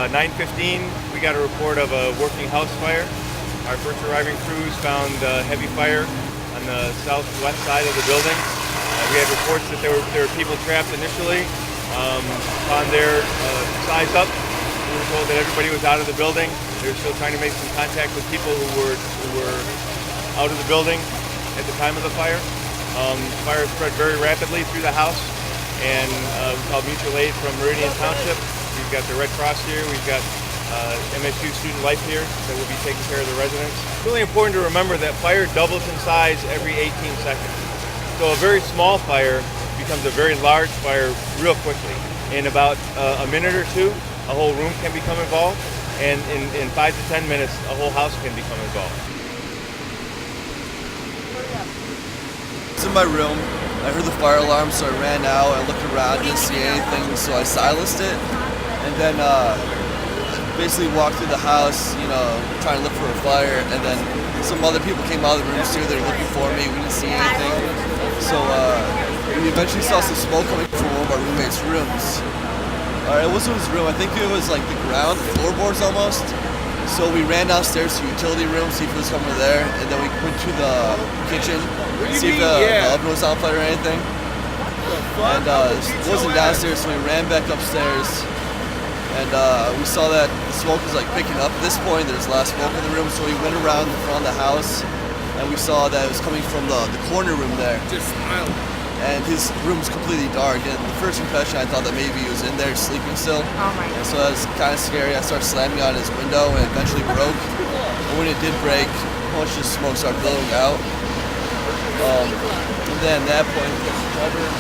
9:15, we got a report of a working house fire. Our first arriving crews found heavy fire on the southwest side of the building. We had reports that there were people trapped initially. Upon their size up, we were told that everybody was out of the building. They were still trying to make some contact with people who were out of the building at the time of the fire. Fire spread very rapidly through the house, and we called mutual aid from Meridian Township. We've got the Red Cross here. We've got MSU Student Life here that will be taking care of the residents. It's really important to remember that fire doubles in size every 18 seconds. So a very small fire becomes a very large fire real quickly. In about a minute or two, a whole room can become involved, and in 5 to 10 minutes, a whole house can become involved. I was in my room. I heard the fire alarm, so I ran out. I looked around, didn't see anything, so I silenced it, and then basically walked through the house, trying to look for a fire. And then some other people came out of the rooms too. They were looking for me. We didn't see anything, so we eventually saw some smoke coming from one of our roommates' rooms. It wasn't his room. I think it was like the ground, the floorboards almost. So we ran downstairs to the utility room, see if it was coming there, and then we went to the kitchen, see if the oven was on fire or anything. And it wasn't downstairs, so we ran back upstairs, and we saw that the smoke was like picking up. At this point, there's a lot of smoke in the room, so we went around the front of the house, and we saw that it was coming from the corner room there. Just smile. And his room's completely dark, and the first impression I thought that maybe he was in there sleeping still. Oh my God. And so that was kind of scary. I started slamming on his window, and it eventually broke. And when it did break, a bunch of smoke started billowing out. And then at that point, Trevor,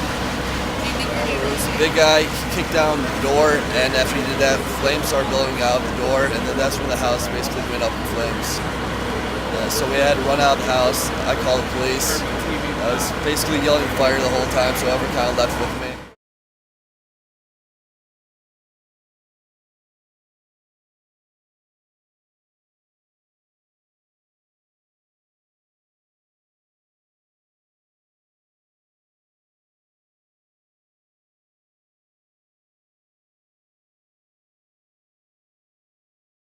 there was a big guy, he kicked down the door, and after he did that, flames started billowing out of the door, and then that's when the house basically went up in flames. So we had to run out of the house. I called the police. I was basically yelling fire the whole time, so whoever kind of left with me.